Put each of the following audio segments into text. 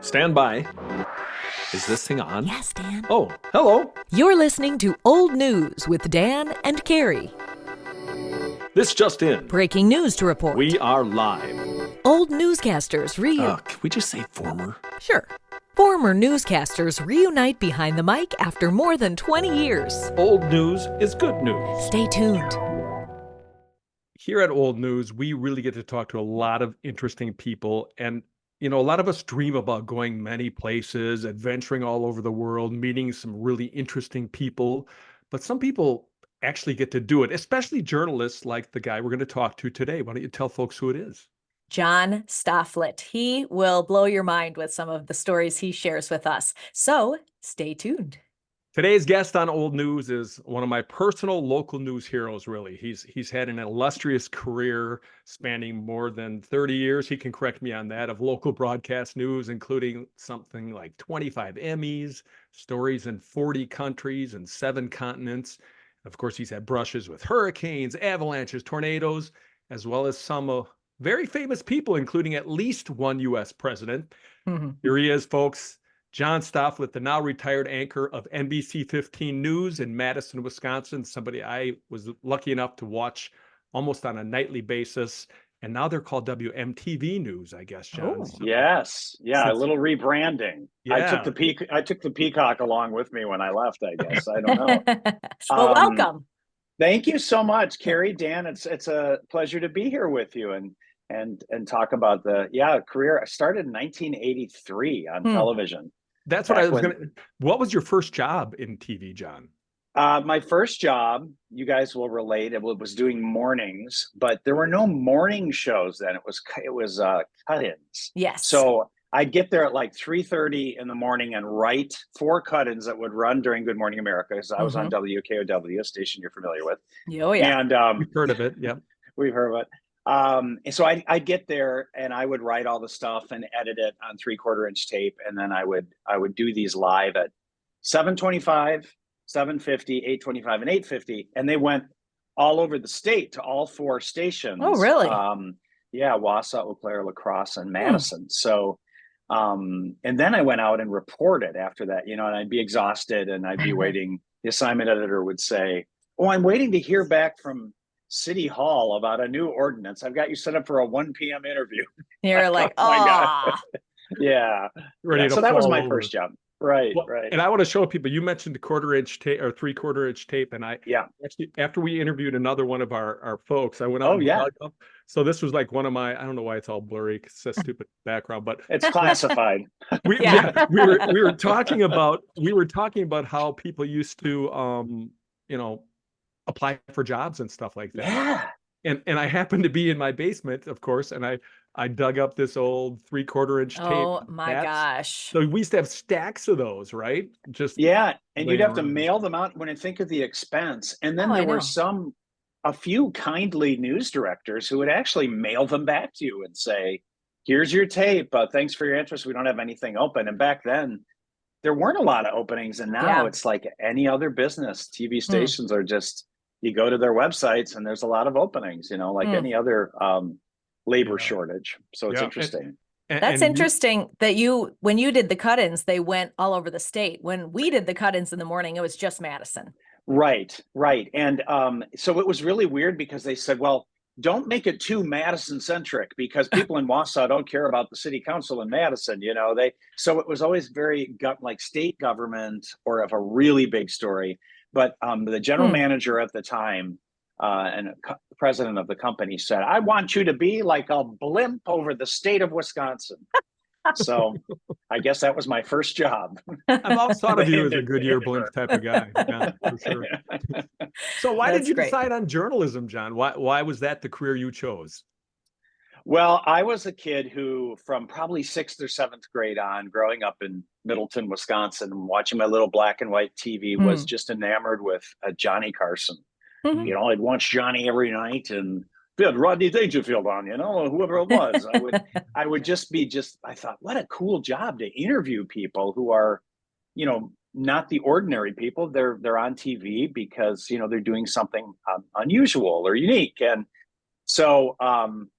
Stand by. Is this thing on? Yes, Dan. Oh, hello. You're listening to Old News with Dan and Carrie. This just in. Breaking news to report. We are live. Old newscasters Can we just say former? Sure. Former newscasters reunite behind the mic after more than 20 years. Old news is good news. Stay tuned. Here at Old News, we really get to talk to a lot of interesting people. And, a lot of us dream about going many places, adventuring all over the world, meeting some really interesting people. But some people actually get to do it, especially journalists like the guy we're going to talk to today. Why don't you tell folks who it is? John Stofflet. He will blow your mind with some of the stories he shares with us. So stay tuned. Today's guest on Old News is one of my personal local news heroes, really. He's had an illustrious career spanning more than 30 years. He can correct me on that, of local broadcast news, including something like 25 Emmys, stories in 40 countries and 7 continents. Of course, he's had brushes with hurricanes, avalanches, tornadoes, as well as some very famous people, including at least one U.S. president. Mm-hmm. Here he is, folks. John Stofflet, the now retired anchor of NBC 15 News in Madison, Wisconsin, somebody I was lucky enough to watch almost on a nightly basis. And now they're called WMTV News, I guess, John. Oh. So, Yes. Yeah. A little rebranding. Yeah. I took the peacock along with me when I left, I guess. I don't know. Well, welcome. Thank you so much, Carrie, Dan. It's a pleasure to be here with you and talk about the career. I started in 1983 on television. That's what I was going to. What was your first job in TV, John? My first job, you guys will relate, it was doing mornings, but there were no morning shows then. It was cut-ins. Yes. So I'd get there at like 3:30 in the morning and write 4 cut-ins that would run during Good Morning America, because I was on WKOW, a station you're familiar with. Oh, yeah. And We've heard of it. Yep. we've heard of it. And so I'd get there and I would write all the stuff and edit it on 3/4-inch tape, and then I would do these live at 7:25, 7:50, 8:25, and 8:50, and they went all over the state to all 4 stations. Oh, really? Wausau, Eau Claire, La Crosse, and Madison. So, and then I went out and reported after that, and I'd be exhausted and I'd be waiting. The assignment editor would say, "Oh, I'm waiting to hear back from City Hall about a new ordinance. I've got you set up for a 1 p.m. interview." You're like, oh my oh, God. Yeah. So that was my first job. Right. Right. And I want to show people, you mentioned the 1/4-inch tape or 3/4-inch tape. And actually, after we interviewed another one of our folks, I went out and dug up. So this was like one of my, I don't know why it's all blurry, 'cause it's a stupid background, but it's classified. we were talking about how people used to, apply for jobs and stuff like that. Yeah. And I happened to be in my basement, of course, and I dug up this old 3/4-inch tape. Oh my gosh. So we used to have stacks of those, right? Just And you'd have to around. mail them out. When I think of the expense, and then Oh, there I were know. a few kindly news directors who would actually mail them back to you and say, "Here's your tape. Thanks for your interest. We don't have anything open." And back then, there weren't a lot of openings, and now it's like any other business. TV stations are just, you go to their websites and there's a lot of openings, like any other labor shortage. So it's interesting. That's interesting that when you did the cut-ins, they went all over the state. When we did the cut-ins in the morning, it was just Madison. Right. And so it was really weird because they said, well, don't make it too Madison centric, because people in Wausau don't care about the city council in Madison. So it was always very like state government or of a really big story. But the general manager at the time and president of the company said, "I want you to be like a blimp over the state of Wisconsin." So I guess that was my first job. I've always thought of you as a Goodyear blimp type of guy. Yeah, for sure. So why did you decide on journalism, John? Why was that the career you chose? Well, I was a kid who, from probably 6th or 7th grade on, growing up in Middleton, Wisconsin, watching my little black and white TV, was just enamored with Johnny Carson. I'd watch Johnny every night, and we had Rodney Dangerfield on, whoever it was. I would I thought, what a cool job to interview people who are, not the ordinary people. They're on TV because, they're doing something unusual or unique. And So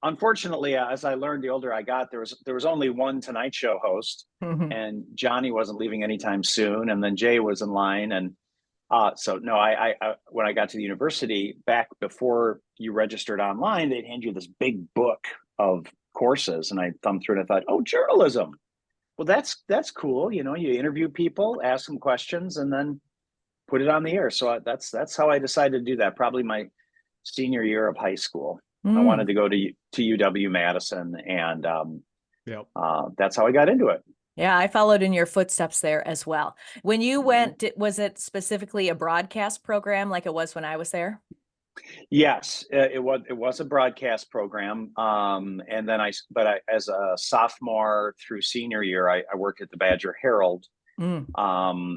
unfortunately, as I learned the older I got, there was only one Tonight Show host, Mhm. and Johnny wasn't leaving anytime soon, and then Jay was in line, and so no, I when I got to the university back before you registered online, they'd hand you this big book of courses, and I thumbed through it and I thought, oh, journalism. Well, that's cool. You know, you interview people, ask them questions, and then put it on the air. So that's how I decided to do that. Probably my senior year of high school. I Mm. wanted to go to UW Madison, and Yep. that's how I got into it. Yeah, I followed in your footsteps there as well. When you went, was it specifically a broadcast program like it was when I was there? Yes, it was a broadcast program, and then as a sophomore through senior year, I worked at the Badger Herald, Mm.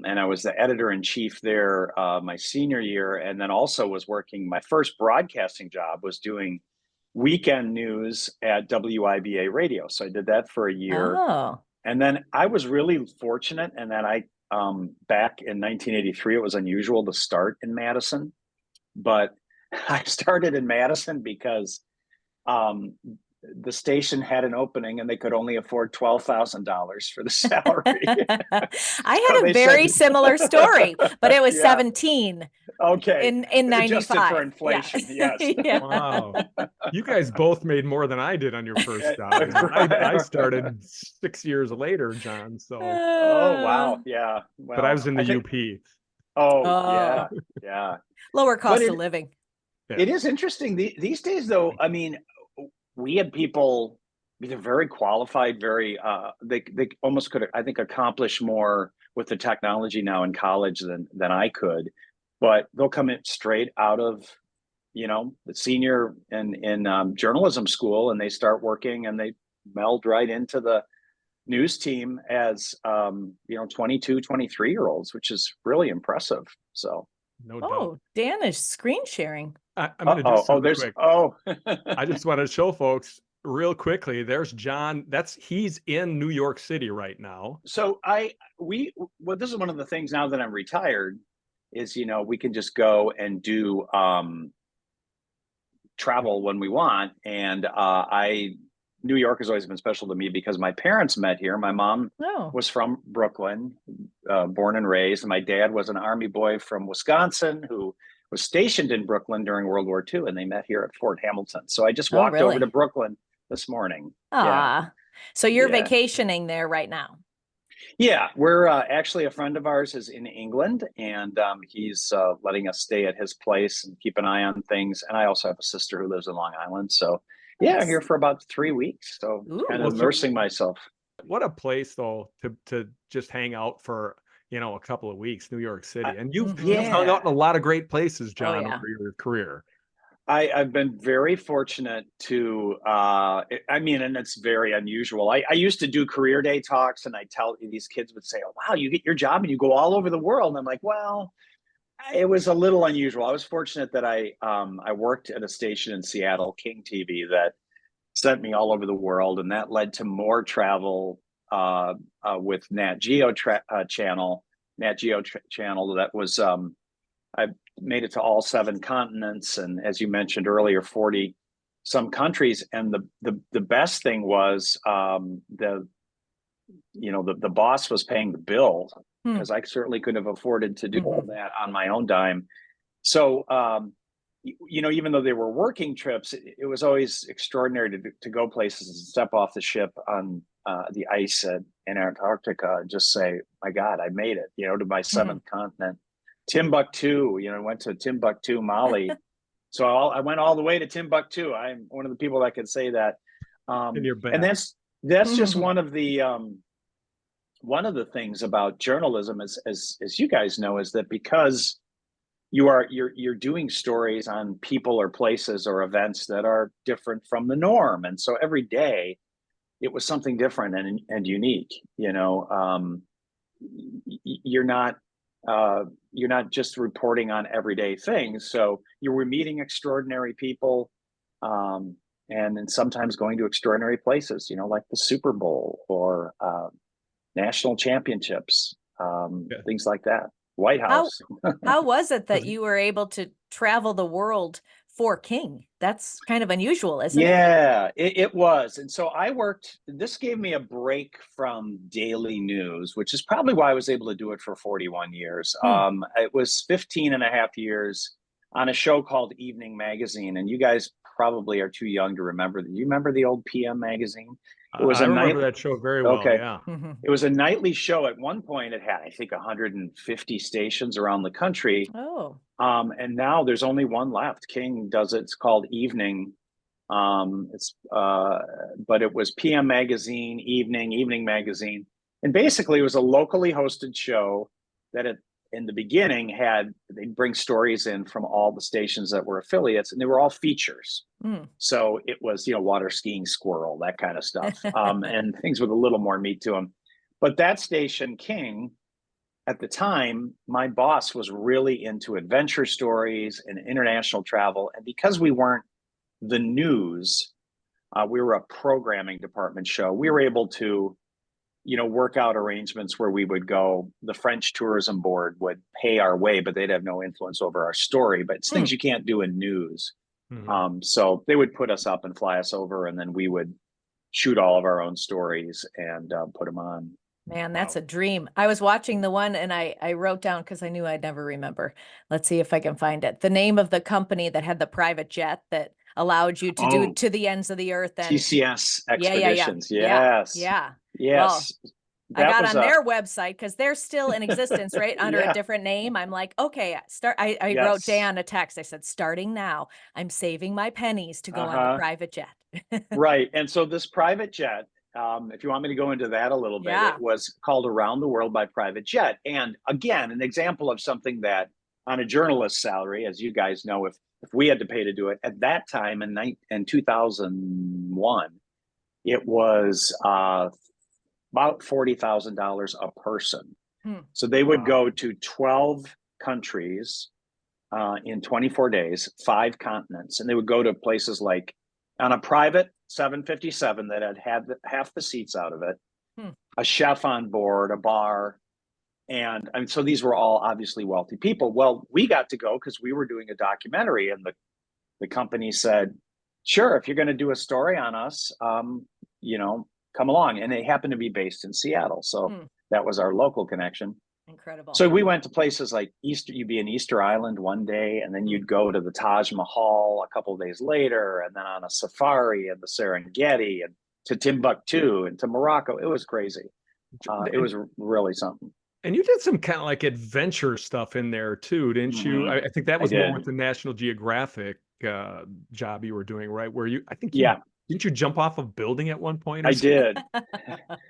and I was the editor in chief there my senior year, and then also was working. My first broadcasting job was doing weekend news at WIBA radio, so I did that for a year, Oh, and then I was really fortunate, and then I back in 1983, it was unusual to start in Madison, but I started in Madison because um, the station had an opening and they could only afford $12,000 for the salary. I So had a they very said, similar story, but it was yeah, 17 okay. in Adjusted for 95. inflation, Yeah. yes. Yeah. Wow. You guys both made more than I did on your first job. And I started 6 years later, John. So, Oh, wow. Uh, Yeah. but I Well, was in I the think, UP. oh, oh, yeah. Yeah. lower But cost of living. Yeah. it is interesting these days, though. I mean, we had people, they're very qualified, very they almost could, I think, accomplish more with the technology now in college than I could, but they'll come in straight out of, you know, the senior in journalism school, and they start working and they meld right into the news team as 22, 23-year olds, which is really impressive. So No doubt. Oh, Dan is screen sharing. I'm going to do something there's quick. oh I just want to show folks real quickly. There's John. He's in New York City right now. So well, this is one of the things now that I'm retired is, we can just go and do travel when we want. And New York has always been special to me because my parents met here. My mom Oh, was from Brooklyn, born and raised. And my dad was an Army boy from Wisconsin who was stationed in Brooklyn during World War II, and they met here at Fort Hamilton. So I just oh, walked over to really? Brooklyn this morning. Ah, so you're Yeah. vacationing there right now. Yeah, we're actually, a friend of ours is in England, and he's letting us stay at his place and keep an eye on things. And I also have a sister who lives in Long Island, so yeah, Nice. here for about 3 weeks. So Ooh. kind Well, of so- immersing myself. What a place, though, to just hang out for a couple of weeks, New York City. And you've Mhm. hung out in a lot of great places, John, yeah. over your career. I've been very fortunate to, I mean, and it's very unusual. I used to do career day talks, and these kids would say, "Oh, wow, you get your job and you go all over the world." And I'm like, well, it was a little unusual. I was fortunate that I worked at a station in Seattle, King TV, that sent me all over the world, and that led to more travel with Nat Geo channel. That was I made it to all 7 continents, and as you mentioned earlier, 40 some countries. And the best thing was the boss was paying the bill because I certainly couldn't have afforded to do all that on my own dime. So even though they were working trips, it was always extraordinary to go places and step off the ship on the ice in Antarctica and just say, "My God, I made it!" To my 7th continent. Timbuktu, went to Timbuktu, Mali. So I went all the way to Timbuktu. I'm one of the people that can say that. In your bag. And that's just one of the things about journalism, as you guys know, is that because you're doing stories on people or places or events that are different from the norm, and so every day it was something different and unique. You're not just reporting on everyday things. So you were meeting extraordinary people, and then sometimes going to extraordinary places, like the Super Bowl or national championships, things like that. White House. How was it that you were able to travel the world for King. That's kind of unusual, isn't it? Yeah, it was. And so this gave me a break from daily news, which is probably why I was able to do it for 41 years. It was 15 and a half years on a show called Evening Magazine. And you guys probably are too young to remember. Do you remember the old PM magazine? It was I a remember night. that show very well. Okay. Yeah. Mhm. It was a nightly show. At one point, it had, I think, 150 stations around the country. Oh, And now there's only one left. King does it. It's called Evening. But it was PM Magazine, Evening Magazine, and basically it was a locally hosted show that in the beginning they'd bring stories in from all the stations that were affiliates, and they were all features. mm. So it was, water skiing squirrel, that kind of stuff, and things with a little more meat to them. But that station, King, at the time, my boss was really into adventure stories and international travel. And because we weren't the news, we were a programming department show. We were able to, work out arrangements where we would go. The French tourism board would pay our way, but they'd have no influence over our story. But it's things you can't do in news. So they would put us up and fly us over, and then we would shoot all of our own stories and put them on. Man, that's a dream. I was watching the one and I wrote down because I knew I'd never remember. Let's see if I can find it. The name of the company that had the private jet that allowed you to do to the ends of the earth and TCS Expeditions. Yes. Yeah. Yes. Well, I got on their website because they're still in existence, right? Under a different name. I'm like, okay, I wrote Dan a text. I said, starting now, I'm saving my pennies to go on the private jet. Right. And so this private jet, if you want me to go into that a little bit, it was called Around the World by Private Jet. And again, an example of something that on a journalist's salary, as you guys know, if we had to pay to do it at that time in 2001, it was about $40,000 a person. So they would go to 12 countries in 24 days, 5 continents, and they would go to places like on a private 757 that had half the seats out of it, a chef on board, a bar. And so these were all obviously wealthy people. Well, we got to go because we were doing a documentary, and the company said, sure, if you're going to do a story on us, come along. And they happened to be based in Seattle. So that was our local connection. Incredible. So we went to places like you'd be in Easter Island one day, and then you'd go to the Taj Mahal a couple of days later, and then on a safari in the Serengeti, and to Timbuktu and to Morocco. It was crazy. It was really something. And you did some kind of like adventure stuff in there too, didn't you? I think that was more with the National Geographic job you were doing, right? Where didn't you jump off a building at one point? I did.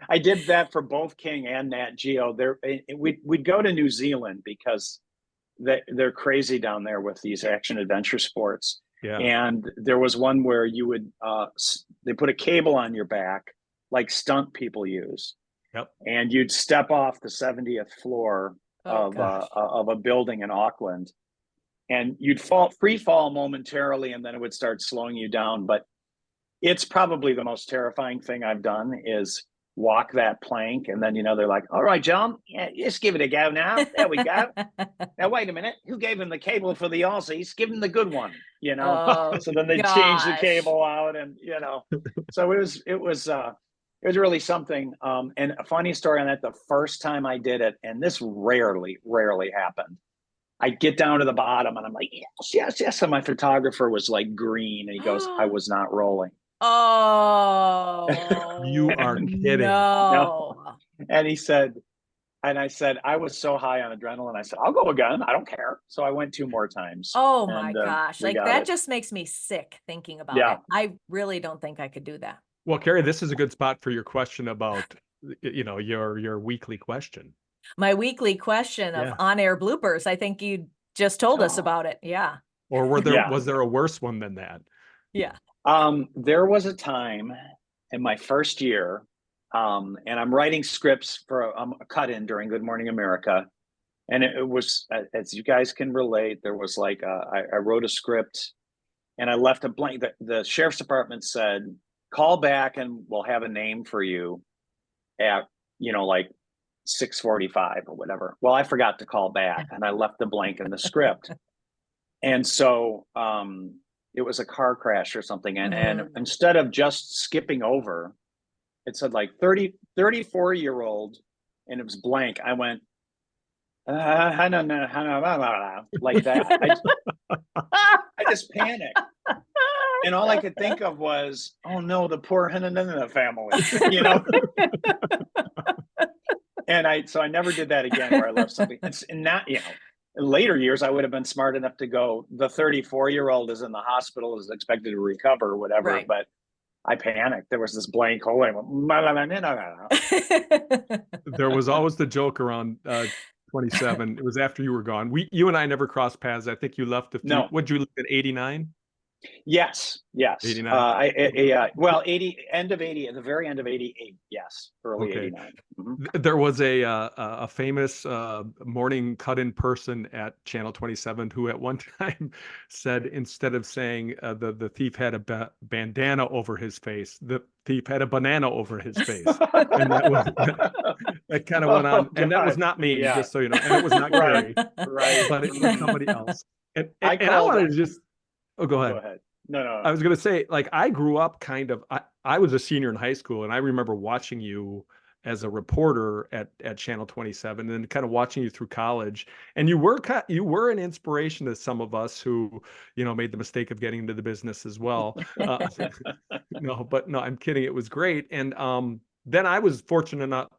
I did that for both King and Nat Geo. We'd go to New Zealand because they're crazy down there with these action adventure sports. Yeah. And there was one where you would they put a cable on your back like stunt people use. Yep. And you'd step off the 70th floor of a building in Auckland, and you'd free fall momentarily, and then it would start slowing you down. But it's probably the most terrifying thing I've done is walk that plank, and then they're like, "All right, John, just give it a go now. There we go. Now wait a minute, who gave him the cable for the Aussies? Give him the good one." So then they change the cable out, and so it was really something. And a funny story on that, the first time I did it, and this rarely happened, I get down to the bottom and I'm like, yes. And my photographer was like green, and he goes, I was not rolling. Oh, you are kidding. No. And I said, I was so high on adrenaline. I said, I'll go again. I don't care. So I went 2 more times. Oh my gosh. Like that just makes me sick thinking about it. I really don't think I could do that. Well, Carrie, this is a good spot for your question about, your weekly question. My weekly question of on-air bloopers. I think you just told us about it. Yeah. Or was there a worse one than that? Yeah. There was a time in my first year, and I'm writing scripts for a cut-in during Good Morning America. And it was, as you guys can relate, there was like, I wrote a script and I left a blank. The sheriff's department said, call back and we'll have a name for you at, like 6:45 or whatever. Well, I forgot to call back and I left the blank in the script. And so it was a car crash or something. And Mm. instead of just skipping over, it said like 34-year-old, and it was blank. I went, like that. I just panicked. And all I could think of was, oh no, the poor Hananana family, you know? And so I never did that again, where I left something. And not, you know, in later years, I would have been smart enough to go, the 34-year-old is in the hospital, is expected to recover or whatever. Right. But I panicked. There was this blank hole. I went, There was always the joke around 27. It was after you were gone. You and I never crossed paths. I think you left a few. No. What'd you leave at 89? Yes. 89. Well, 80, end of 80, at the very end of 88. Yes. Early Okay. 89. Mm-hmm. There was a famous morning cut-in person at Channel 27 who at one time said, instead of saying the thief had a bandana over his face, the thief had a banana over his face. And that kind of went on. And that was not me, just so you know. And it was not Gary, Right. but it was somebody else. And I called wanted to just, go ahead. Go ahead. No. I was going to say, like, I grew up kind of, I was a senior in high school, and I remember watching you as a reporter at Channel 27, and kind of watching you through college. And you were an inspiration to some of us who, you know, made the mistake of getting into the business as well. No, I'm kidding. It was great. And then I was fortunate enough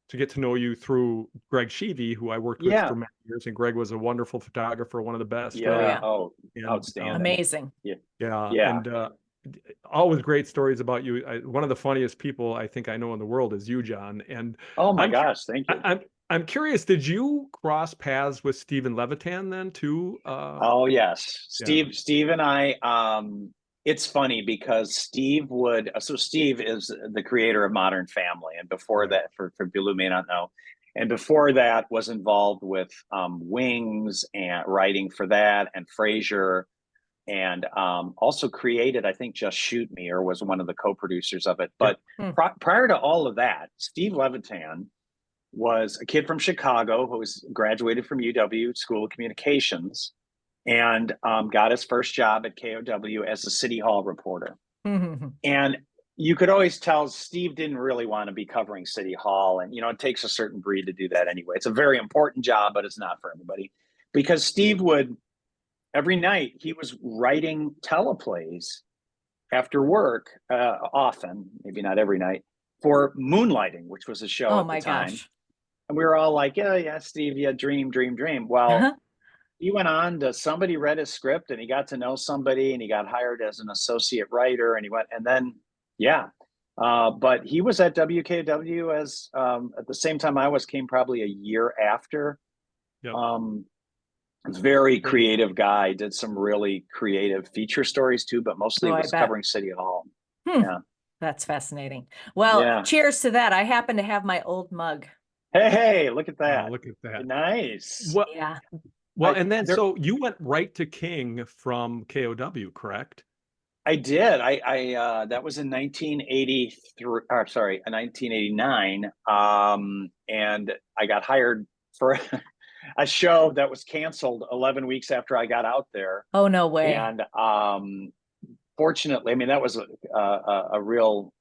to get to know you through Greg Sheevy, who I worked with for many years. And Greg was a wonderful photographer, one of the best. Yeah. And, outstanding. Amazing. Yeah. And always great stories about you. One of the funniest people I think I know in the world is you, John. And oh my gosh, thank you. I'm curious, did you cross paths with Stephen Levitan then too? Oh yes. Steve and I, it's funny because Steve is the creator of Modern Family. And before that, for people who may not know, and before that was involved with Wings and writing for that, and Frasier, and also created, I think, Just Shoot Me, or was one of the co-producers of it. But prior to all of that, Steve Levitan was a kid from Chicago who was graduated from UW School of Communications, and got his first job at KOW as a City Hall reporter. Mm-hmm. And you could always tell Steve didn't really want to be covering City Hall. And, you know, it takes a certain breed to do that anyway. It's a very important job, but it's not for everybody. Because Steve would, every night, he was writing teleplays after work, often, maybe not every night, for Moonlighting, which was a show at the time. Gosh. And we were all like, yeah, Steve, dream. Well, he went on to, somebody read his script and he got to know somebody and he got hired as an associate writer, and he went, and then, but he was at WKW as, at the same time I came probably a year after. Yep. Very creative guy, did some really creative feature stories too, but mostly was covering City Hall. Yeah. That's fascinating. Well, cheers to that. I happen to have my old mug. Hey, look at that. Oh, look at that. Nice. Well, well, and then so you went right to King from KOW, correct? I did. I that was in 1983, or sorry, 1989. And I got hired for a show that was canceled 11 weeks after I got out there. Oh, no way. And fortunately, I mean, that was a real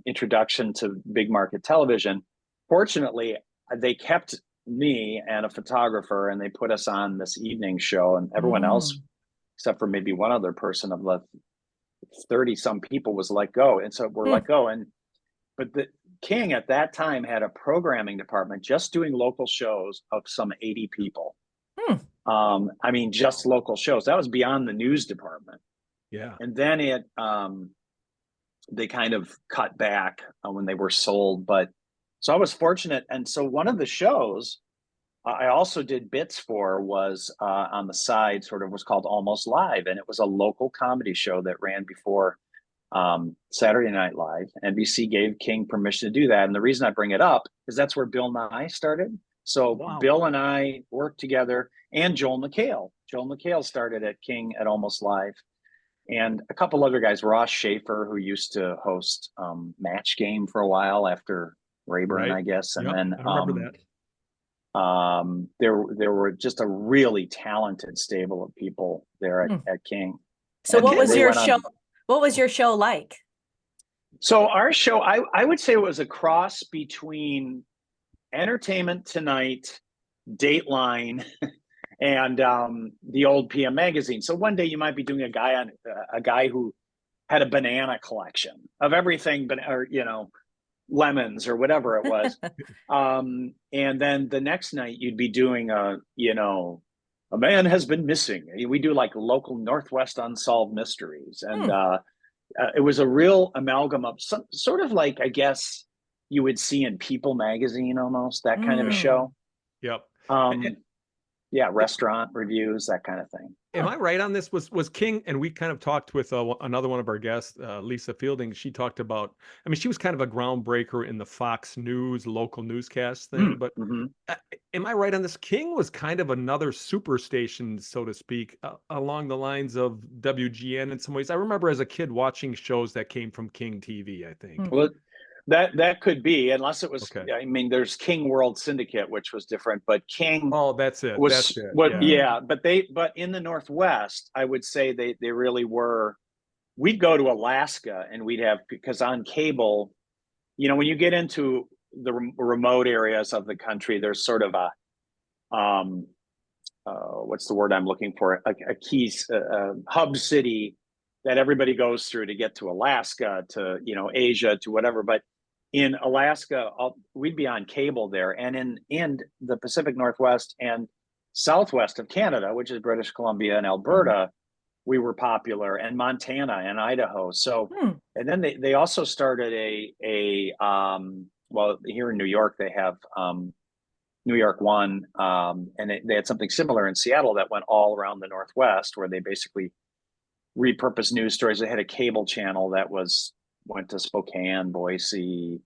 introduction to big market television. Fortunately, they kept me and a photographer, and they put us on this evening show, and everyone else, except for maybe one other person of the 30 some people, was let go. And so we're let go. But the King at that time had a programming department just doing local shows of some 80 people. I mean, just local shows. That was beyond the news department. Yeah. And then they kind of cut back when they were sold. But so I was fortunate. And so one of the shows I also did bits for was on the side, sort of, was called Almost Live. And it was a local comedy show that ran before Saturday Night Live. NBC gave King permission to do that. And the reason I bring it up is that's where Bill Nye started. So Bill and I worked together, and Joel McHale. Joel McHale started at King at Almost Live. And a couple other guys, Ross Schaefer, who used to host Match Game for a while after Rayburn, I guess. And then I remember that. There were just a really talented stable of people there at King. So And what was they your went on- show? What was your show like? So our show, I would say it was a cross between Entertainment Tonight, Dateline, and the old PM magazine. So one day you might be doing a guy who had a banana collection of everything, but or lemons or whatever it was. And then the next night you'd be doing a man has been missing. We do like local Northwest unsolved mysteries, and it was a real amalgam of some sort of like, I guess you would see in People magazine, almost that kind of a show. Yep. Yeah, restaurant reviews, that kind of thing. Am I right on this? Was King, and we kind of talked with another one of our guests, Lisa Fielding. She talked about, I mean, she was kind of a groundbreaker in the Fox News local newscast thing. But am I right on this? King was kind of another super station, so to speak, along the lines of WGN in some ways. I remember as a kid watching shows that came from King TV, I think. Well, that could be, unless it was. Okay. I mean, there's King World Syndicate, which was different, but King. Oh, that's it. Was that's it. what? Yeah, but in the Northwest, I would say they really were. We'd go to Alaska, and we'd have, because on cable, when you get into the remote areas of the country, there's sort of a what's the word I'm looking for? A key hub city that everybody goes through to get to Alaska, to Asia, to whatever. But in Alaska, we'd be on cable there, and in the Pacific Northwest and Southwest of Canada, which is British Columbia and Alberta, we were popular, and Montana and Idaho. So, and then they also started well, here in New York they have New York One, and they had something similar in Seattle that went all around the Northwest, where they basically repurposed news stories. They had a cable channel that went to Spokane, Boise,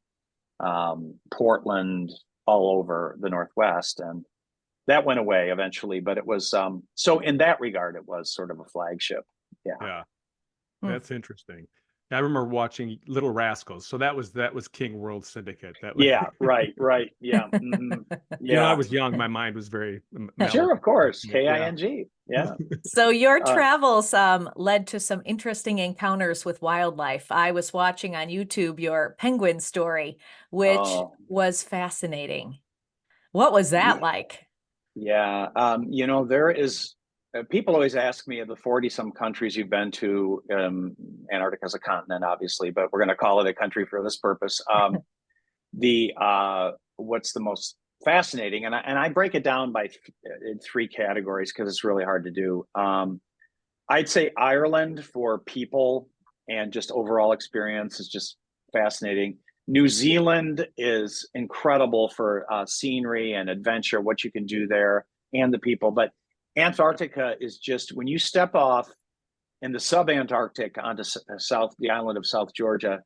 Portland, all over the Northwest, and that went away eventually. But it was so in that regard, it was sort of a flagship. Yeah, that's interesting. I remember watching Little Rascals, so that was King World Syndicate. That was, right, yeah. Yeah, I was young. My mind was very sure, of course, KING. Yeah. So your travels led to some interesting encounters with wildlife. I was watching on YouTube your penguin story, which was fascinating. What was that like? Yeah, there is. People always ask me of the 40-some countries you've been to. Antarctica is a continent, obviously, but we're going to call it a country for this purpose. What's the most fascinating, and I break it down in three categories because it's really hard to do. I'd say Ireland for people and just overall experience is just fascinating. New Zealand is incredible for scenery and adventure, what you can do there, and the people. But Antarctica is just, when you step off in the sub-Antarctic onto the island of South Georgia,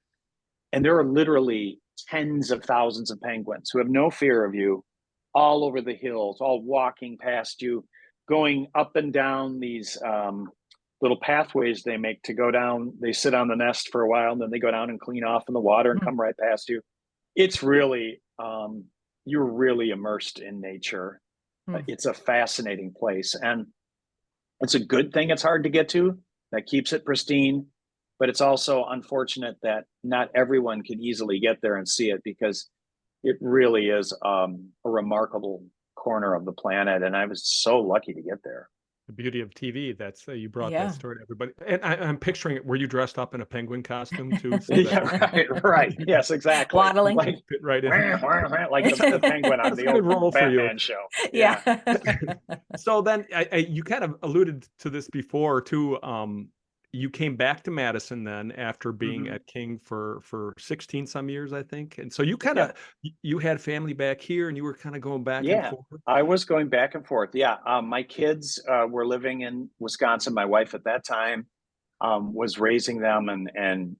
and there are literally tens of thousands of penguins who have no fear of you, all over the hills, all walking past you, going up and down these little pathways they make to go down. They sit on the nest for a while, and then they go down and clean off in the water and come right past you. It's really, you're really immersed in nature. It's a fascinating place, and it's a good thing it's hard to get to. That keeps it pristine, but it's also unfortunate that not everyone can easily get there and see it, because it really is a remarkable corner of the planet, and I was so lucky to get there. The beauty of TV. That's you brought that story to everybody, and I'm picturing it. Were you dressed up in a penguin costume too? So right. Yes, exactly. Waddling, like, fit right in, like the penguin on the old Batman show. Yeah. So then, you kind of alluded to this before too. You came back to Madison then after being at King for 16 some years, I think. And so you kind of, you had family back here, and you were kind of going back and forth. I was going back and forth. Yeah. My kids were living in Wisconsin. My wife at that time was raising them, and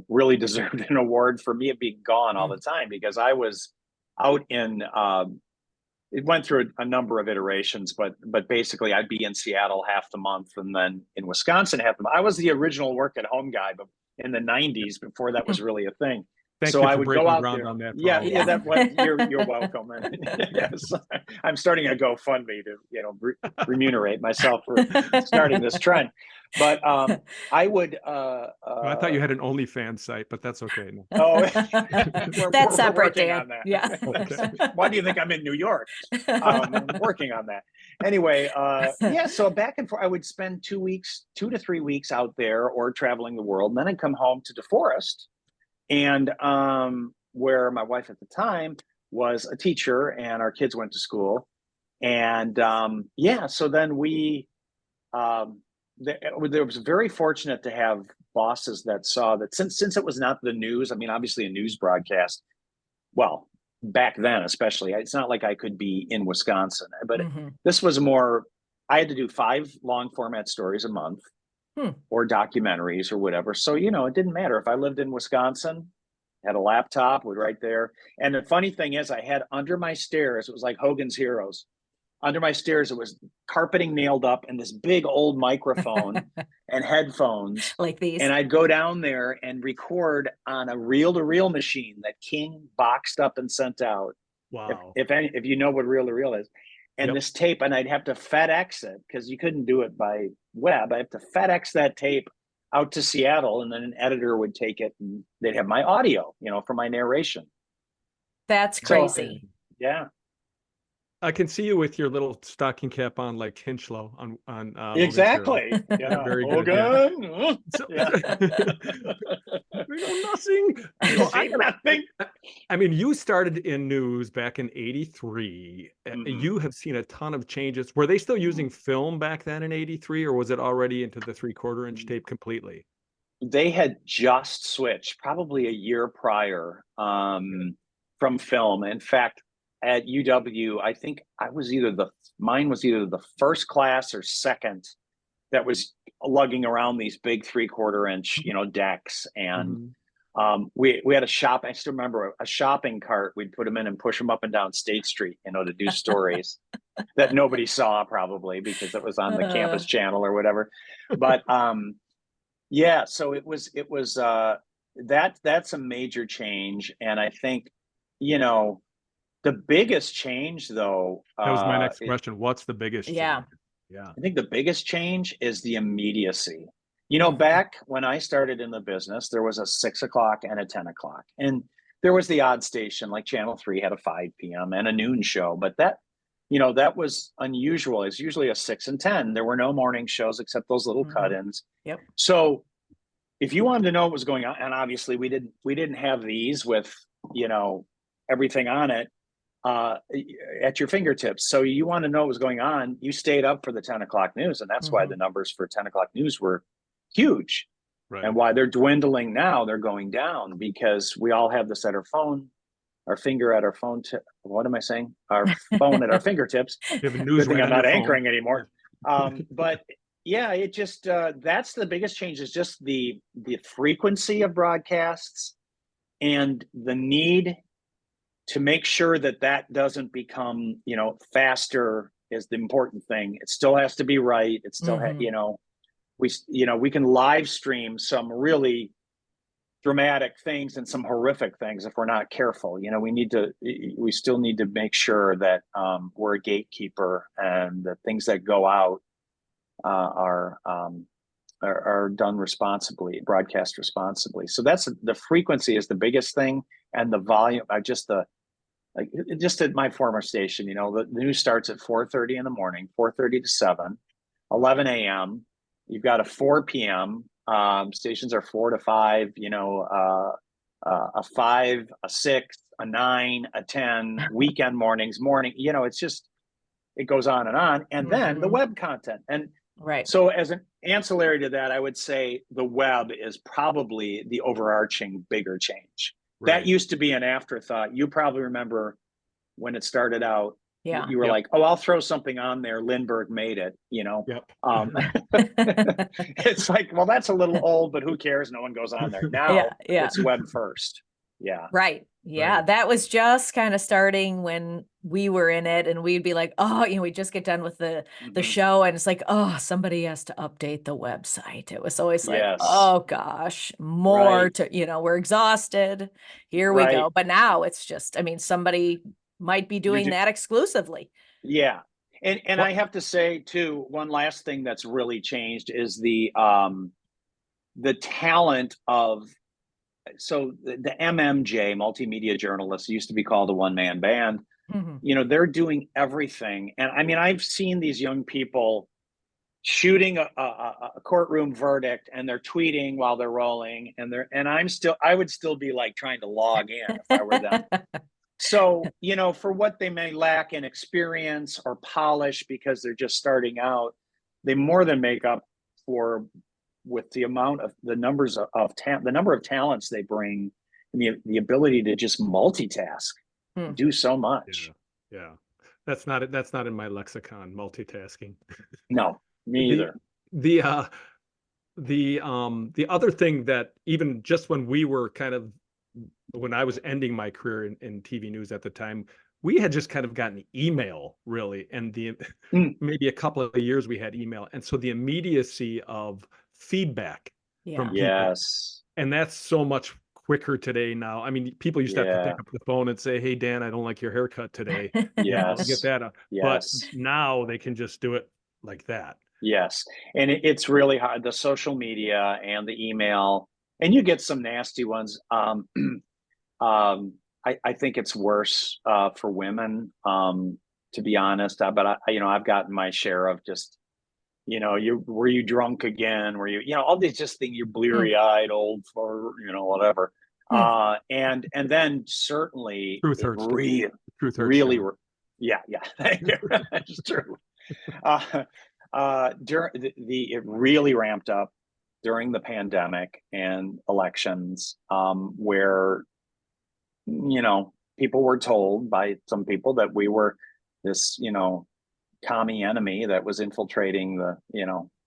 really deserved an award for me of being gone all the time, because I was out in it went through a number of iterations, but basically I'd be in Seattle half the month, and then in Wisconsin half the month. I was the original work at home guy, but in the 90s, before that was really a thing. Thank so you I for would breaking go out ground there. on that. Yeah, Paul. yeah, that what you're welcome. And yes, I'm starting a GoFundMe to, remunerate myself for starting this trend. But I would Well, I thought you had an OnlyFans site, but that's okay. No. oh That's separate, working Dan. on that. Yeah. Why do you think I'm in New York? I'm working on that. Anyway, yeah, so back and forth, I would spend 2 to 3 weeks out there or traveling the world. And then I'd come home to DeForest, and where my wife at the time was a teacher and our kids went to school. And yeah, so then we, there was very fortunate to have bosses that saw that since it was not the news, I mean, obviously a news broadcast, well, back then especially, it's not like I could be in Wisconsin, but this was more, I had to do 5 long format stories a month or documentaries or whatever. So, it didn't matter if I lived in Wisconsin, had a laptop, was right there. And the funny thing is, I had under my stairs, it was like Hogan's Heroes. Under my stairs, it was carpeting nailed up and this big old microphone and headphones. Like these. And I'd go down there and record on a reel-to-reel machine that King boxed up and sent out. Wow. If you know what reel-to-reel is. And this tape, and I'd have to FedEx it because you couldn't do it by web. I have to FedEx that tape out to Seattle, and then an editor would take it and they'd have my audio, for my narration. That's crazy. So, yeah. I can see you with your little stocking cap on, like Hinchlow on exactly. Yeah. Very good. Yeah. So, Yeah. We know nothing. Nothing. I mean, you started in news back in '83. You have seen a ton of changes. Were they still using film back then in '83, or was it already into the 3/4 inch tape completely? They had just switched probably a year prior from film. In fact, at UW, I think mine was either the first class or second that was lugging around these big 3/4 inch, decks. And we had a shop. I still remember a shopping cart. We'd put them in and push them up and down State Street, to do stories that nobody saw probably because it was on the campus channel or whatever. But yeah, so it was that's a major change. And I think, the biggest change, though, that was my next question. What's the biggest change? Yeah. I think the biggest change is the immediacy. Back when I started in the business, there was a 6 o'clock and a 10 o'clock. And there was the odd station, like Channel 3 had a 5 p.m. and a noon show. But that was unusual. It's usually a 6 and 10. There were no morning shows except those little cut-ins. Yep. So if you wanted to know what was going on, and obviously we didn't have these with, everything on it at your fingertips. So you want to know what was going on, you stayed up for the 10 o'clock news. And that's why the numbers for 10 o'clock news were huge. Right. And why they're dwindling now, they're going down because we all have this at our phone, our finger at our phone. What am I saying? Our phone at our fingertips. Good thing I'm not anchoring anymore. But yeah, it just, that's the biggest change is just the frequency of broadcasts and the need to make sure that doesn't become, faster is the important thing. It still has to be right. It still, we can live stream some really dramatic things and some horrific things if we're not careful. We still need to make sure that we're a gatekeeper and the things that go out are done responsibly, broadcast responsibly. So that's the frequency is the biggest thing, and the volume. Just at my former station, the news starts at 4:30 in the morning, 4:30 to 7, 11 a.m. You've got a 4 p.m. Stations are 4 to 5. A 5, a 6, a 9, a 10. Weekend mornings, it's just it goes on, and then the web content. And right. So as an ancillary to that, I would say the web is probably the overarching bigger change. Right. That used to be an afterthought. You probably remember when it started out. Yeah. You were like, oh, I'll throw something on there. Lindbergh made it, Yep. It's like, well, that's a little old, but who cares? No one goes on there. Now it's web first. Yeah. Right. Yeah. Right. That was just kind of starting when we were in it, and we'd be like, oh, we just get done with the Mhm. show, and it's like, oh, somebody has to update the website. It was always like, Yes. oh gosh, more Right. to, we're exhausted. Here we Right. go. But now it's just, somebody might be You doing do. that exclusively. Yeah. And I Well, have to say too, one last thing that's really changed is the talent of, so the MMJ, multimedia journalists, used to be called a one-man band. Mhm. They're doing everything. And I mean, I've seen these young people shooting a courtroom verdict, and they're tweeting while they're rolling, and I would still be like trying to log in if I were them. So, for what they may lack in experience or polish because they're just starting out, they more than make up for with the amount of the numbers the number of talents they bring, and the ability to just multitask, Hmm. do so yeah, much. yeah. That's not in my lexicon, multitasking. No, me The either. the the other thing that even just when I was ending my career in TV news at the time, we had just kind of gotten email really, and Mm, maybe a couple of years we had email, and so the immediacy of feedback from Yeah. people, yes. and that's so much quicker today now. I mean, people used to have to Yeah. pick up the phone and say, "Hey, Dan, I don't like your haircut today." Get Yes. that, but Yes. now they can just do it like that. Yes. And it's really hard. The social media and the email, and you get some nasty ones. I think it's worse for women, to be honest. But I've gotten my share of just, were you drunk again? Were you, all these just things, you're Hmm. bleary eyed, old for, whatever. Hmm. And then certainly Truth it hurts. really, Truth hurts, really, John. yeah, yeah, thank you. That's true. Uh, during it really ramped up during the pandemic and elections, where people were told by some people that we were this, commie enemy that was infiltrating the,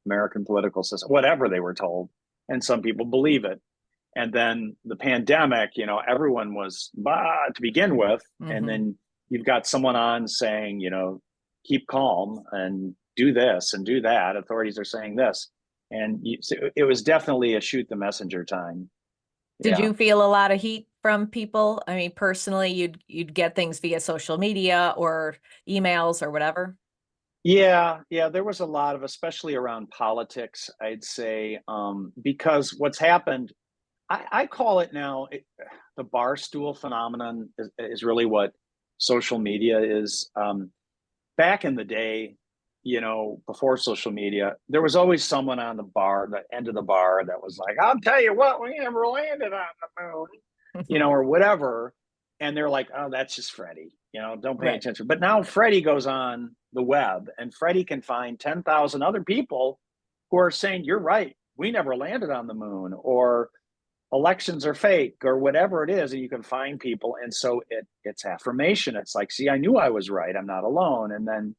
American political system, whatever they were told. And some people believe it. And then the pandemic, everyone was bah, to begin with. And Hmm. then you've got someone on saying, keep calm and do this and do that. Authorities are saying this. And so it was definitely a shoot the messenger time. Did Yeah. you feel a lot of heat from people? I mean, personally, you'd get things via social media or emails or whatever. Yeah, yeah, there was a lot of, especially around politics, I'd say, because what's happened, I call it now, the bar stool phenomenon is really what social media is. Back in the day, before social media, there was always someone on the bar, the end of the bar, that was like, "I'll tell you what, we never landed on the moon," or whatever. And they're like, "Oh, that's just Freddie, don't pay Right. attention." But now Freddie goes on the web, and Freddie can find 10,000 other people who are saying, "You're right, we never landed on the moon," or elections are fake, or whatever it is. And you can find people. And so it's affirmation. It's like, see, I knew I was right. I'm not alone. And then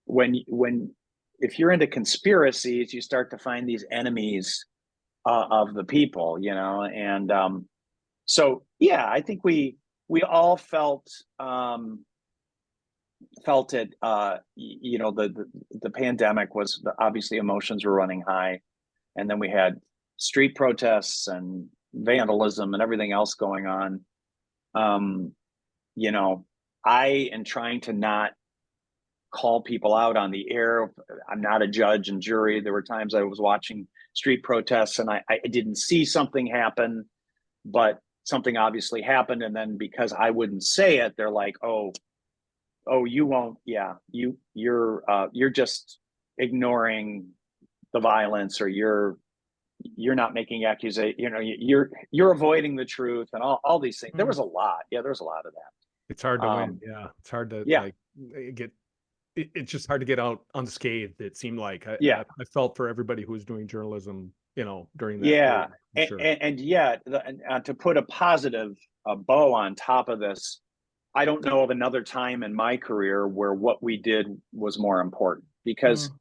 when if you're into conspiracies, you start to find these enemies of the people, and so yeah, I think we all felt it. The pandemic was, obviously obviously, were running high, and then we had street protests and vandalism and everything else going on. um you know I am trying to not call people out on the air. I'm not a judge and jury. There were times I was watching street protests, and I didn't see something happen, but something obviously happened. And then because I wouldn't say it, they're like, "Oh, you won't. Yeah, you're just ignoring the violence, or you're not making accusation. You're avoiding the truth," and all these things. There Mm. was a lot. Yeah, there's a lot of It's hard that. to win. Yeah, it's hard to Yeah, like get. It's just hard to get out unscathed. It seemed like yeah. I felt for everybody who was doing journalism, during that Yeah, period, for sure. and yet, to put a positive bow on top of this, I don't know of another time in my career where what we did was more important, because Mm.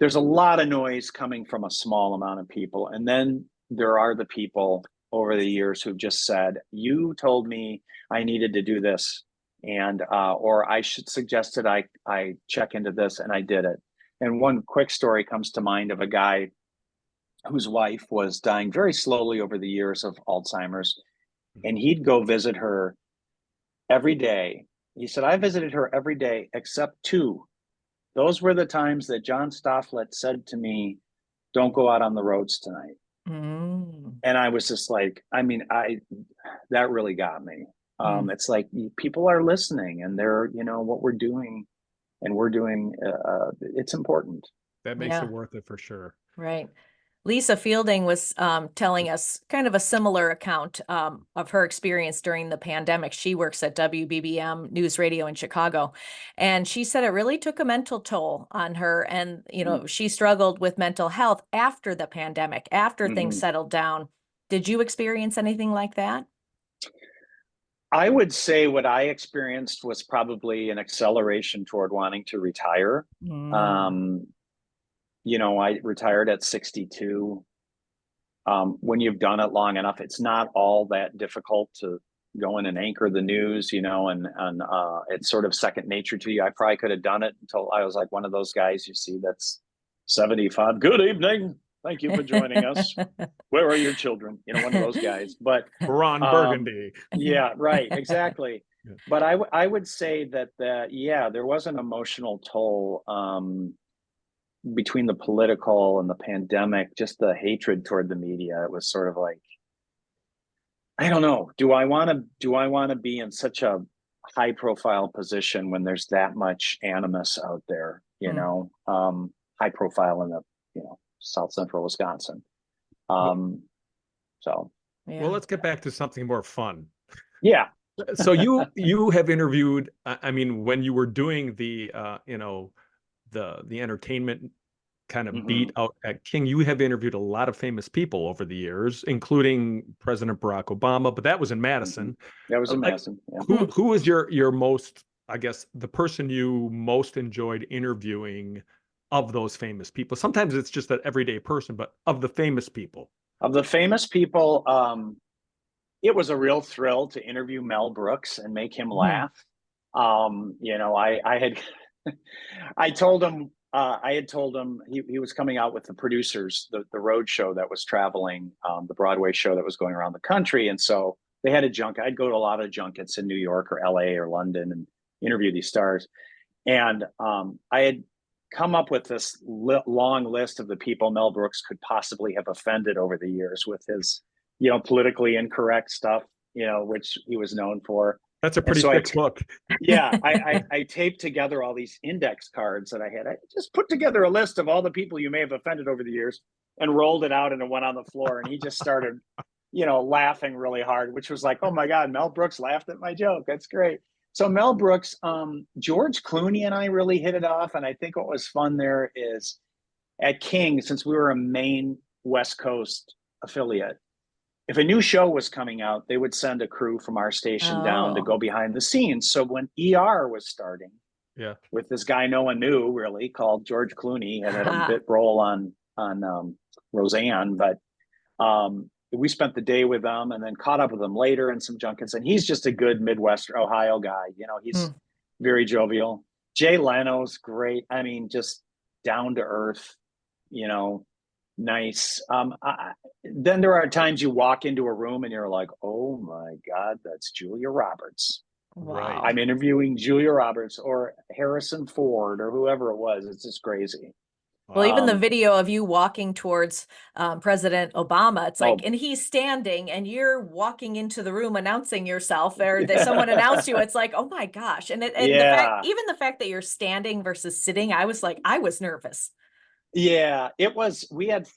there's a lot of noise coming from a small amount of people, and then there are the people over the years who've just said, you told me I needed to do this, and or I should suggested I check into this, and I did it. And one quick story comes to mind of a guy whose wife was dying very slowly over the years of Alzheimer's, and he'd go visit her every day. He said, I visited her every day except two. Those were the times that John Stofflet said to me, don't go out on the roads tonight. Mm. And I was just like, I mean, that really got me. It's like people are listening, and they're, what we're doing, and we're doing, it's important. That makes it worth it for sure. Right. Lisa Fielding was telling us kind of a similar account of her experience during the pandemic. She works at WBBM News Radio in Chicago, and she said it really took a mental toll on her. And, she struggled with mental health after the pandemic, after things settled down. Did you experience anything like that? I would say what I experienced was probably an acceleration toward wanting to retire. I retired at 62. When you've done it long enough, it's not all that difficult to go in and anchor the news, and it's sort of second nature to you. I probably could have done it until I was like one of those guys you see that's 75. Good evening. Thank you for joining us. Where are your children? One of those guys. But Ron Burgundy. Yeah, right. Exactly. Yeah. But I would say that there was an emotional toll between the political and the pandemic, just the hatred toward the media. It was sort of like, I don't know. Do I want to be in such a high profile position when there's that much animus out there, high profile in the, South Central Wisconsin. Well, let's get back to something more fun. Yeah. So you have interviewed, I mean, when you were doing the the entertainment kind of beat out at King, you have interviewed a lot of famous people over the years, including President Barack Obama, but that was in Madison. That was in Madison. Yeah. Who is your most, I guess, the person you most enjoyed interviewing of those famous people? Sometimes it's just an everyday person, but of the famous people. Of the famous people, it was a real thrill to interview Mel Brooks and make him laugh. I told him, I had told him he was coming out with the producers, the road show that was traveling, the Broadway show that was going around the country. And so they had a junket. I'd go to a lot of junkets in New York or LA or London and interview these stars. And I had come up with this long list of the people Mel Brooks could possibly have offended over the years with his, politically incorrect stuff, which he was known for. That's a pretty thick book. Yeah, I taped together all these index cards that I had. I just put together a list of all the people you may have offended over the years and rolled it out, and it went on the floor. And he just started, laughing really hard, which was like, oh my God, Mel Brooks laughed at my joke. That's great. So Mel Brooks, George Clooney and I really hit it off. And I think what was fun there is at King, since we were a main West Coast affiliate, if a new show was coming out, they would send a crew from our station down to go behind the scenes. So when ER was starting, with this guy no one knew really called George Clooney, and had a bit role on Roseanne, but we spent the day with them and then caught up with him later in some junkets. And he's just a good Midwest Ohio guy. He's very jovial. Jay Leno's great. I mean, just down to earth, nice. Then there are times you walk into a room and you're like, oh my God, that's Julia Roberts. Wow. I'm interviewing Julia Roberts or Harrison Ford or whoever it was. It's just crazy. Well, even the video of you walking towards President Obama, it's like, and he's standing and you're walking into the room announcing yourself, or that someone announced you. It's like, oh my gosh. And even the fact that you're standing versus sitting, I was nervous. Yeah, it was, we had,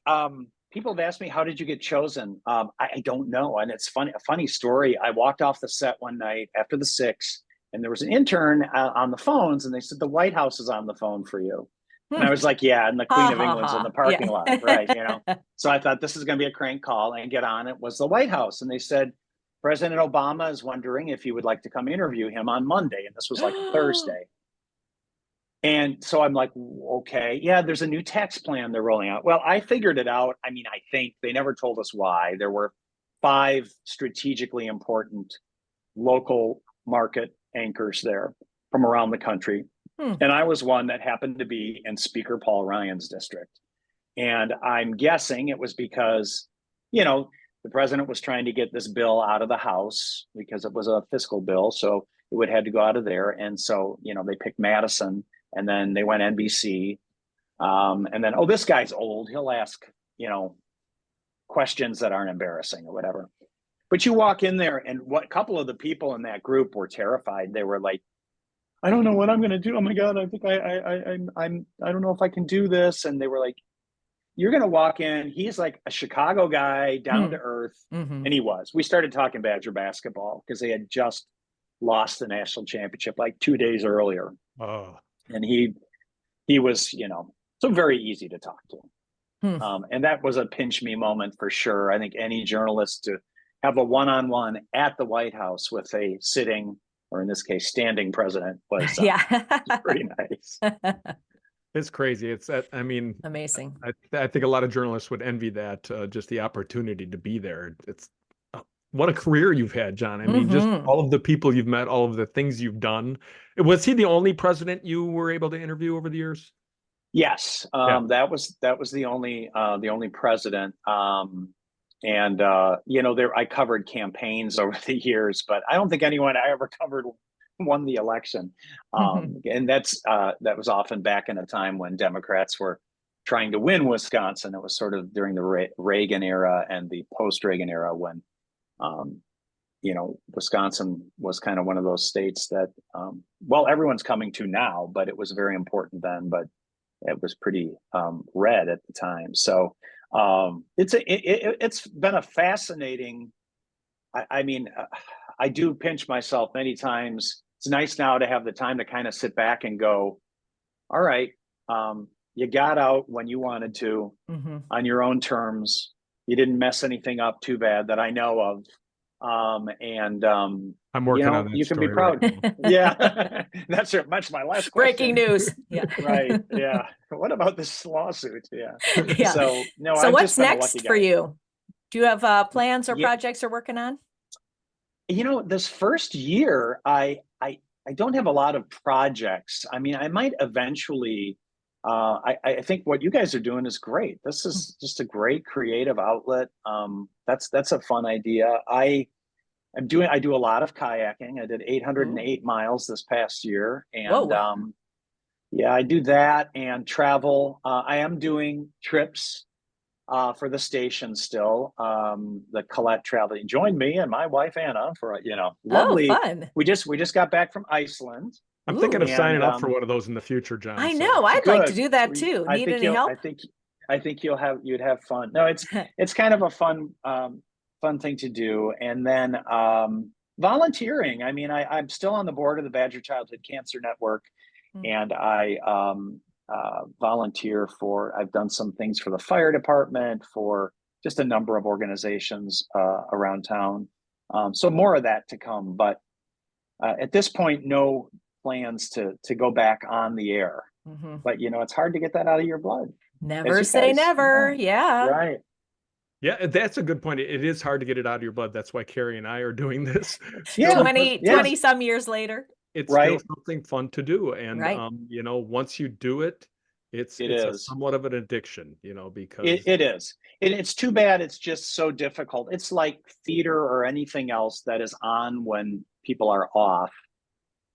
people have asked me, how did you get chosen? I don't know. And it's funny, a funny story. I walked off the set one night after the 6, and there was an intern on the phones, and they said, the White House is on the phone for you. And I was like, yeah, and the Queen of England's in the parking lot, right? So I thought this is going to be a crank call, and get on. It was the White House, and they said, President Obama is wondering if you would like to come interview him on Monday, and this was like Thursday. And so I'm like, okay, yeah, there's a new tax plan they're rolling out. Well, I figured it out. I mean, I think they never told us why. There were 5 strategically important local market anchors there from around the country. And I was one that happened to be in Speaker Paul Ryan's district. And I'm guessing it was because, the president was trying to get this bill out of the House because it was a fiscal bill. So it would have to go out of there. And so, they picked Madison, and then they went NBC. And then, this guy's old. He'll ask, questions that aren't embarrassing or whatever. But you walk in there, and a couple of the people in that group were terrified. They were like, I don't know what I'm going to do. Oh my God, I think I don't know if I can do this. And they were like, you're going to walk in. He's like a Chicago guy, down to earth. And he was. We started talking Badger basketball because they had just lost the national championship like 2 days earlier. Oh. And he was, so very easy to talk to. And that was a pinch me moment for sure. I think any journalist to have a one-on-one at the White House with a sitting, or in this case, standing president was pretty nice. It's crazy. It's Amazing. I think a lot of journalists would envy that, just the opportunity to be there. It's what a career you've had, John. I mean, just all of the people you've met, all of the things you've done. Was he the only president you were able to interview over the years? Yes, that was the only president. I covered campaigns over the years, but I don't think anyone I ever covered won the election. And that was often back in a time when Democrats were trying to win Wisconsin. It was sort of during the Reagan era and the post-Reagan era when, Wisconsin was kind of one of those states that, everyone's coming to now, but it was very important then, but it was pretty red at the time. So it's been a fascinating, I do pinch myself many times. It's nice now to have the time to kind of sit back and go, all right, you got out when you wanted to on your own terms. You didn't mess anything up too bad that I know of. I'm working on that. You can be story proud. right now. Yeah, that's my last Breaking question. news. Yeah. Right. Yeah. What about this lawsuit? Yeah. Yeah. So no. So I've what's just been a next lucky for guy. you? Do you have plans or Yeah. projects you're working on? This first year, I don't have a lot of projects. I mean, I might eventually. I think what you guys are doing is great. This is just a great creative outlet. That's a fun idea. I do a lot of kayaking. I did 808 miles this past year, and I do that and travel. I am doing trips for the station still. The Colette Traveling joined me and my wife Anna for lovely. Fun. We just got back from Iceland. I'm thinking of signing up for one of those in the future, John. I so- know. I'd like to Good. do that too. Need any help? I think you'd have fun. No, it's kind of a fun thing to do. And then volunteering. I mean, I'm still on the board of the Badger Childhood Cancer Network, and I volunteer I've done some things for the fire department, for just a number of organizations around town. So more of that to come. But at this point, no plans to go back on the air. But it's hard to get that out of your blood. Never say never. Yeah. Right. Yeah, that's a good point. It is hard to get it out of your blood. That's why Carrie and I are doing this. Yeah. 20 some years later. It's Right. still something fun to do. And, once you do it, it's somewhat of an addiction, because it is. It's too bad. It's just so difficult. It's like theater or anything else that is on when people are off.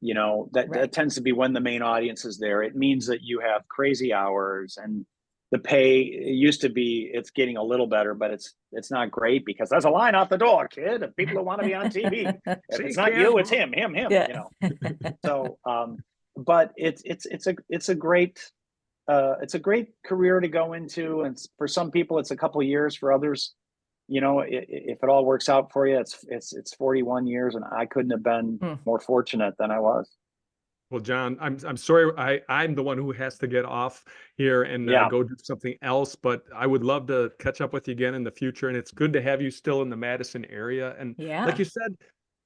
That tends to be when the main audience is there. It means that you have crazy hours, and the pay used to be, it's getting a little better, but it's not great because there's a line out the door, kid, of people who want to be on TV. If it's not you, it's him. Yeah. So, but it's a great career to go into, and for some people it's a couple of years. For others, if it all works out for you, it's 41 years, and I couldn't have been more fortunate than I was. Well, John, I'm sorry. I'm the one who has to get off here and go do something else. But I would love to catch up with you again in the future. And it's good to have you still in the Madison area. And like you said,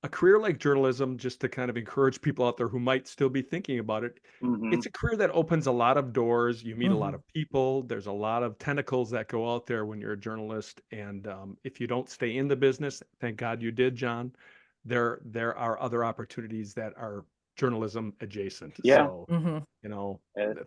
a career like journalism, just to kind of encourage people out there who might still be thinking about it, Hmm. it's a career that opens a lot of doors. You meet a lot Mhm. of people. There's a lot of tentacles that go out there when you're a journalist. And if you don't stay in the business, thank God you did, John. There are other opportunities that are journalism adjacent. Yeah, So, Mhm. you know,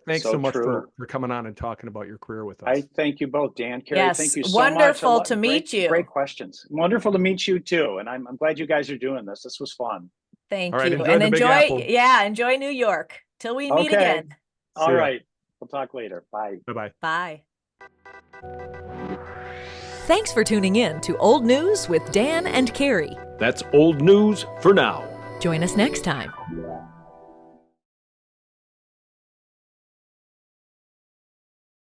thanks so so much true. for coming on and talking about your career with I us. thank you both, Dan, Carrie. Yes, Thank you so much. wonderful to Great, meet you. great questions. Wonderful to meet you too. And I'm glad you guys are doing this. This was fun. All Thank right, you. enjoy And the Big Apple. enjoy New York. Till we meet Okay. again. All See ya. right. We'll talk later. Bye. Bye-bye. Bye. Thanks for tuning in to Old News with Dan and Carrie. That's old news for now. Join us next time.